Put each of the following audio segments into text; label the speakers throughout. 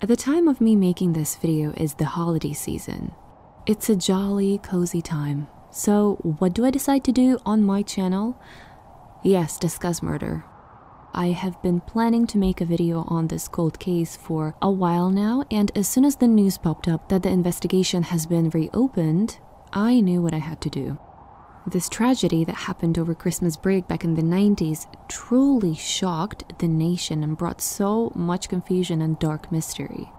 Speaker 1: At the time of me making this video is the holiday season. It's a jolly, cozy time. So what do I decide to do on my channel? Yes, discuss murder. I have been planning to make a video on this cold case for a while now, and as soon as the news popped up that the investigation has been reopened, I knew what I had to do. This tragedy that happened over Christmas break back in the 90s truly shocked the nation and brought so much confusion and dark mystery.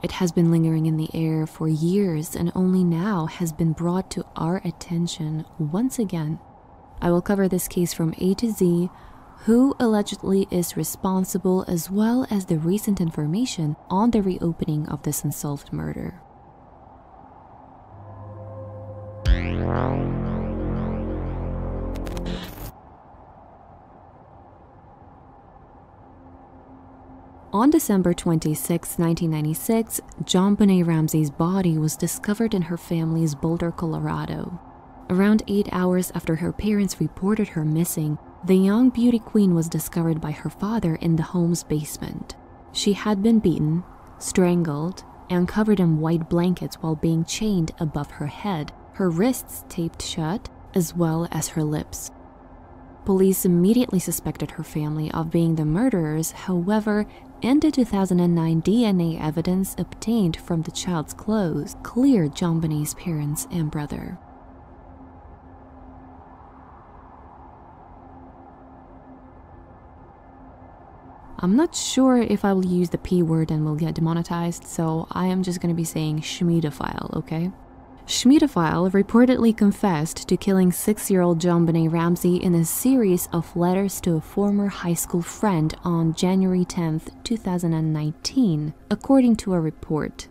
Speaker 1: It has been lingering in the air for years and only now has been brought to our attention once again. I will cover this case from A to Z, who allegedly is responsible, as well as the recent information on the reopening of this unsolved murder. On December 26, 1996, JonBenét Ramsey's body was discovered in her family's Boulder, Colorado. Around 8 hours after her parents reported her missing, the young beauty queen was discovered by her father in the home's basement. She had been beaten, strangled, and covered in white blankets while being chained above her head, her wrists taped shut, as well as her lips. Police immediately suspected her family of being the murderers. However, in the 2009 DNA evidence obtained from the child's clothes cleared JonBenét's parents and brother. I'm not sure if I will use the P word and will get demonetized, so I am just going to be saying Schmiedophile, okay? Schmiedophile reportedly confessed to killing 6-year-old JonBenét Ramsey in a series of letters to a former high school friend on January 10, 2019, according to a report.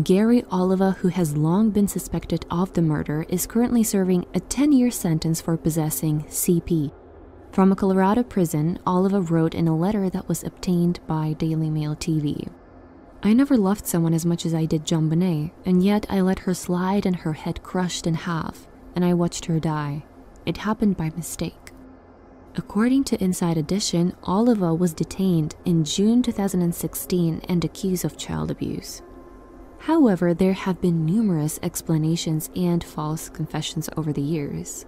Speaker 1: Gary Oliva, who has long been suspected of the murder, is currently serving a 10-year sentence for possessing CP. From a Colorado prison, Oliva wrote in a letter that was obtained by Daily Mail TV. I never loved someone as much as I did JonBenét, and yet I let her slide and her head crushed in half, and I watched her die. It happened by mistake. According to Inside Edition, Oliva was detained in June 2016 and accused of child abuse. However, there have been numerous explanations and false confessions over the years.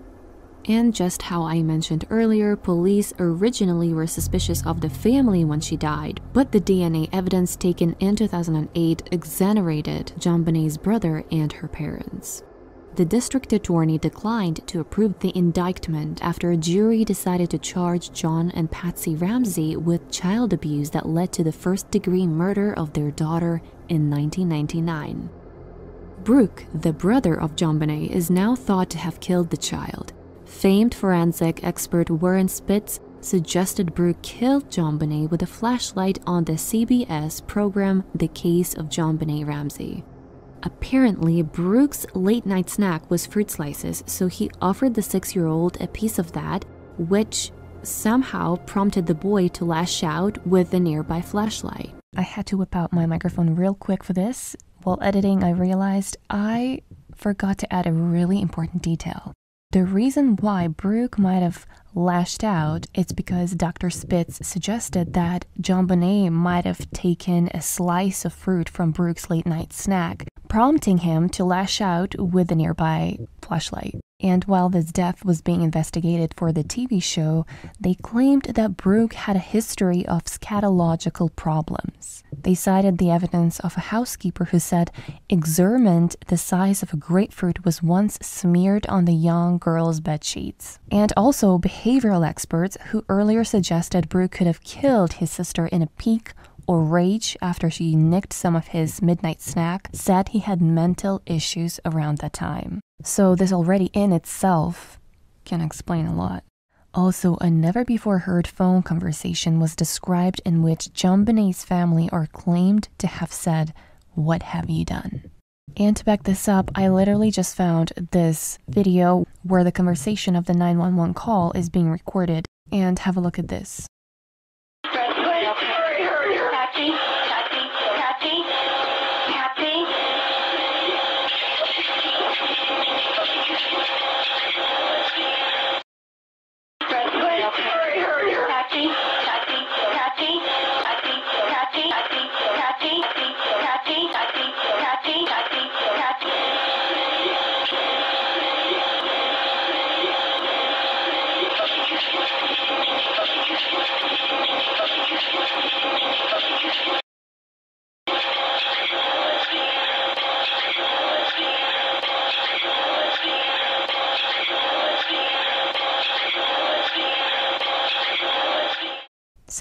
Speaker 1: And just how I mentioned earlier, police originally were suspicious of the family when she died, but the DNA evidence taken in 2008 exonerated JonBenét's brother and her parents. The district attorney declined to approve the indictment after a jury decided to charge John and Patsy Ramsey with child abuse that led to the first-degree murder of their daughter in 1999. BRUKE, the brother of JonBenét, is now thought to have killed the child. Famed forensic expert Warren Spitz suggested BRUKE killed JonBenét with a flashlight on the CBS program The Case of JonBenét Ramsey. Apparently, BRUKE's late-night snack was fruit slices, so he offered the 6-year-old a piece of that, which somehow prompted the boy to lash out with the nearby flashlight. I had to whip out my microphone real quick for this. While editing, I realized I forgot to add a really important detail. The reason why BRUKE might have lashed out is because Dr. Spitz suggested that JonBenét might have taken a slice of fruit from BRUKE's late-night snack, prompting him to lash out with the nearby flashlight. And while this death was being investigated for the TV show, they claimed that BRUKE had a history of scatological problems. They cited the evidence of a housekeeper who said excrement the size of a grapefruit was once smeared on the young girl's bedsheets. And also behavioral experts who earlier suggested BRUKE could have killed his sister in a pique or rage after she nicked some of his midnight snack said he had mental issues around that time. So this already in itself can explain a lot. Also, a never-before-heard phone conversation was described in which JonBenét's family are claimed to have said, "What have you done?" And to back this up, I literally just found this video where the conversation of the 911 call is being recorded, and have a look at this.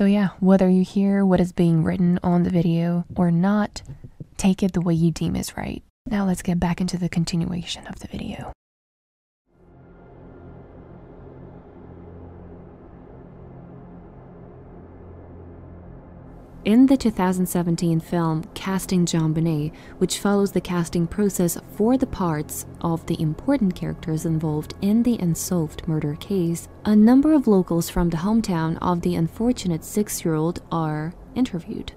Speaker 1: So yeah, whether you hear what is being written on the video or not, take it the way you deem is right. Now let's get back into the continuation of the video. In the 2017 film Casting JonBenét, which follows the casting process for the parts of the important characters involved in the unsolved murder case, a number of locals from the hometown of the unfortunate 6-year-old are interviewed.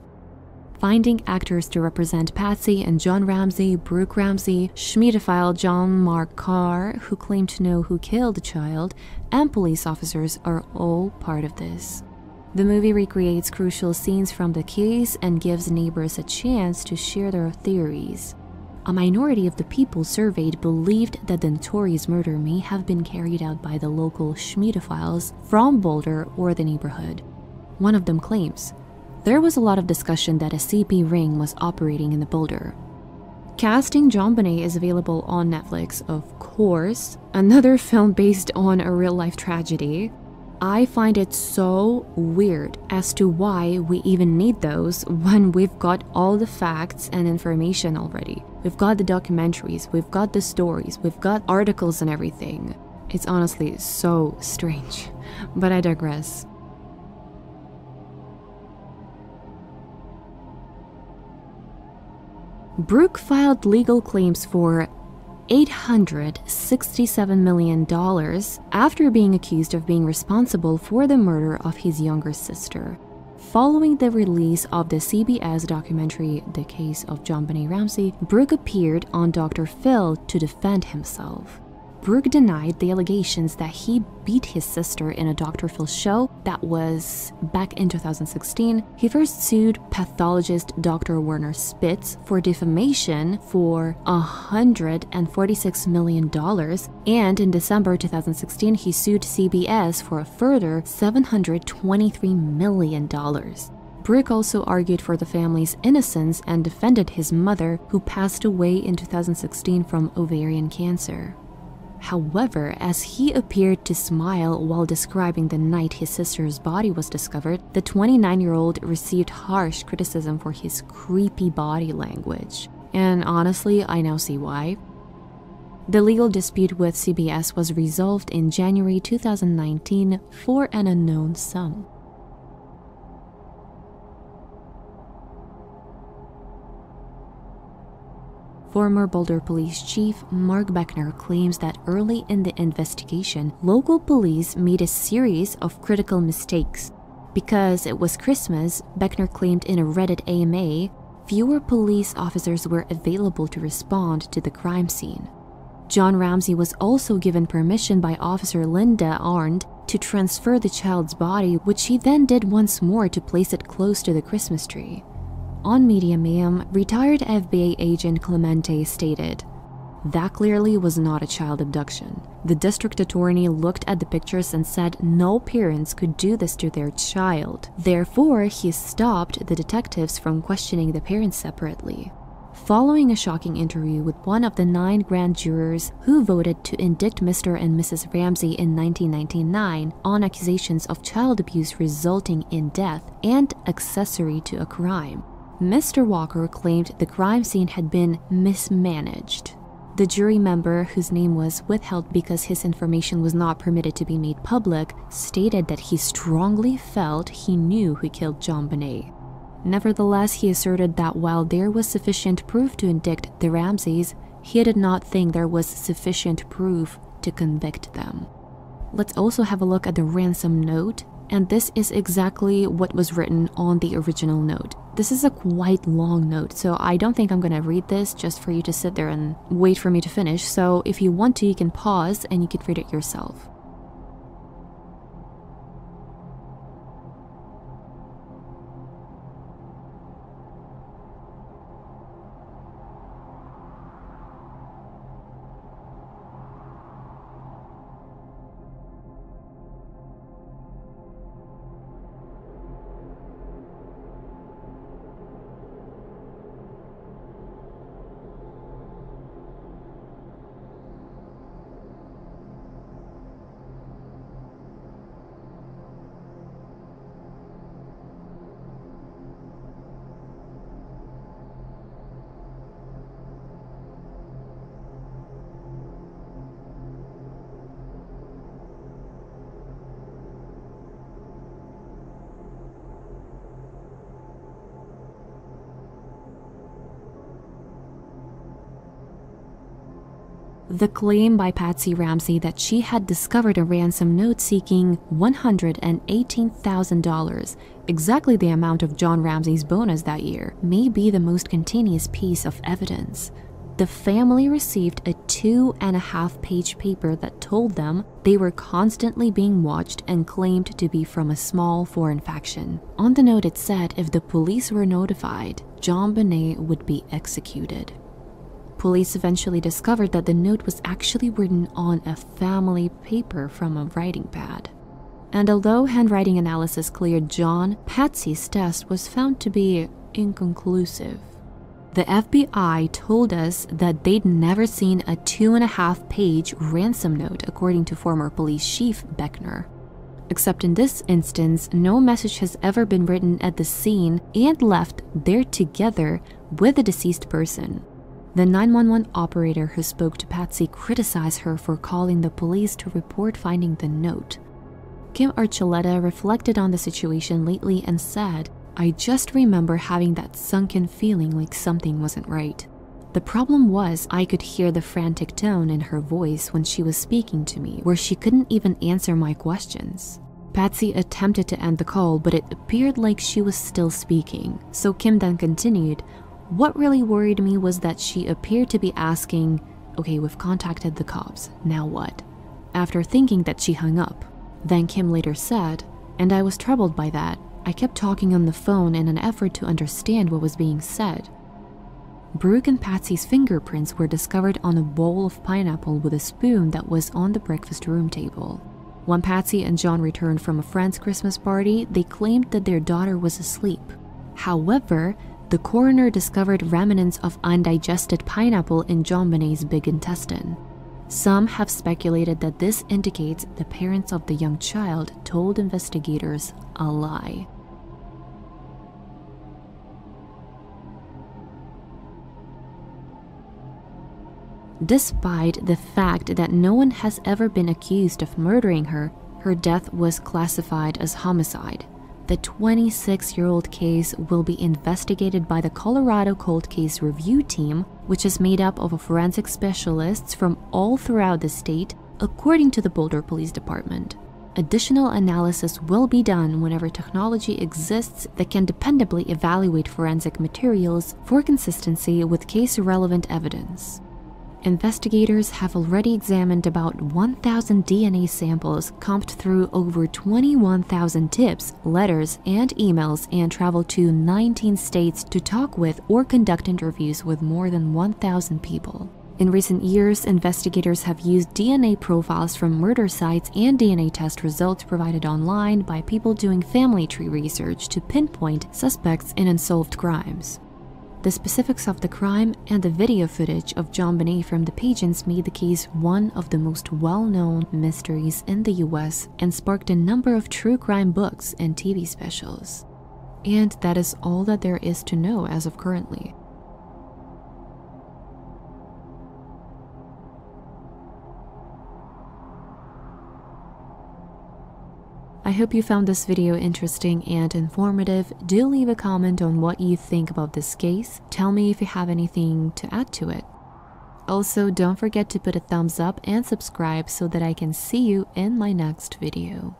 Speaker 1: Finding actors to represent Patsy and John Ramsey, BRUKE Ramsey, Schmiedophile John Mark Carr, who claimed to know who killed the child, and police officers are all part of this. The movie recreates crucial scenes from the case and gives neighbors a chance to share their theories. A minority of the people surveyed believed that the notorious murder may have been carried out by the local Schmiedophiles from Boulder or the neighborhood. One of them claims, "There was a lot of discussion that a CP ring was operating in the Boulder." Casting JonBenét is available on Netflix, of course, another film based on a real-life tragedy. I find it so weird as to why we even need those when we've got all the facts and information already. We've got the documentaries, we've got the stories, we've got articles and everything. It's honestly so strange, but I digress. BRUKE filed legal claims for $867 million after being accused of being responsible for the murder of his younger sister. Following the release of the CBS documentary The Case of JonBenét Ramsey, BRUKE appeared on Dr. Phil to defend himself. BRUKE denied the allegations that he beat his sister in a Dr. Phil show that was back in 2016. He first sued pathologist Dr. Werner Spitz for defamation for $146 million, and in December 2016 he sued CBS for a further $723 million. BRUKE also argued for the family's innocence and defended his mother, who passed away in 2016 from ovarian cancer. However, as he appeared to smile while describing the night his sister's body was discovered, the 29-year-old received harsh criticism for his creepy body language. And honestly, I now see why. The legal dispute with CBS was resolved in January 2019 for an unknown sum. Former Boulder Police Chief Mark Beckner claims that early in the investigation, local police made a series of critical mistakes. Because it was Christmas, Beckner claimed in a Reddit AMA, fewer police officers were available to respond to the crime scene. John Ramsey was also given permission by Officer Linda Arndt to transfer the child's body, which he then did once more to place it close to the Christmas tree. On Media Mayhem, retired FBI agent Clemente stated, "That clearly was not a child abduction. The district attorney looked at the pictures and said no parents could do this to their child. Therefore, he stopped the detectives from questioning the parents separately." Following a shocking interview with one of the 9 grand jurors who voted to indict Mr. and Mrs. Ramsey in 1999 on accusations of child abuse resulting in death and accessory to a crime, Mr. Walker claimed the crime scene had been mismanaged. The jury member, whose name was withheld because his information was not permitted to be made public, stated that he strongly felt he knew who killed JonBenét. Nevertheless, he asserted that while there was sufficient proof to indict the Ramseys, he did not think there was sufficient proof to convict them. Let's also have a look at the ransom note, and this is exactly what was written on the original note. This is a quite long note, so I don't think I'm gonna read this just for you to sit there and wait for me to finish. So if you want to, you can pause and you can read it yourself. The claim by Patsy Ramsey that she had discovered a ransom note seeking $118,000, exactly the amount of John Ramsey's bonus that year, may be the most continuous piece of evidence. The family received a 2.5-page paper that told them they were constantly being watched and claimed to be from a small foreign faction. On the note, it said if the police were notified, JonBenét would be executed. Police eventually discovered that the note was actually written on a family paper from a writing pad. And although handwriting analysis cleared John, Patsy's test was found to be inconclusive. The FBI told us that they'd never seen a 2.5-page ransom note, according to former police chief Beckner. Except in this instance, no message has ever been written at the scene and left there together with the deceased person. The 911 operator who spoke to Patsy criticized her for calling the police to report finding the note. Kim Archuleta reflected on the situation lately and said, "I just remember having that sunken feeling like something wasn't right. The problem was I could hear the frantic tone in her voice when she was speaking to me, where she couldn't even answer my questions." Patsy attempted to end the call, but it appeared like she was still speaking. So Kim then continued, "What really worried me was that she appeared to be asking, 'Okay, we've contacted the cops, now what?' after thinking that she hung up. Then Kim later said, "And I was troubled by that. I kept talking on the phone in an effort to understand what was being said." BRUKE and Patsy's fingerprints were discovered on a bowl of pineapple with a spoon that was on the breakfast room table. When Patsy and John returned from a friend's Christmas party, they claimed that their daughter was asleep. However, the coroner discovered remnants of undigested pineapple in JonBenét's big intestine. Some have speculated that this indicates the parents of the young child told investigators a lie. Despite the fact that no one has ever been accused of murdering her, her death was classified as homicide. The 26-year-old case will be investigated by the Colorado Cold Case Review Team, which is made up of forensic specialists from all throughout the state, according to the Boulder Police Department. Additional analysis will be done whenever technology exists that can dependably evaluate forensic materials for consistency with case-relevant evidence. Investigators have already examined about 1,000 DNA samples, combed through over 21,000 tips, letters, and emails, and traveled to 19 states to talk with or conduct interviews with more than 1,000 people. In recent years, investigators have used DNA profiles from murder sites and DNA test results provided online by people doing family tree research to pinpoint suspects in unsolved crimes. The specifics of the crime and the video footage of JonBenét from the pageants made the case one of the most well-known mysteries in the US and sparked a number of true crime books and TV specials. And that is all that there is to know as of currently. I hope you found this video interesting and informative. Do leave a comment on what you think about this case. Tell me if you have anything to add to it. Also, don't forget to put a thumbs up and subscribe so that I can see you in my next video.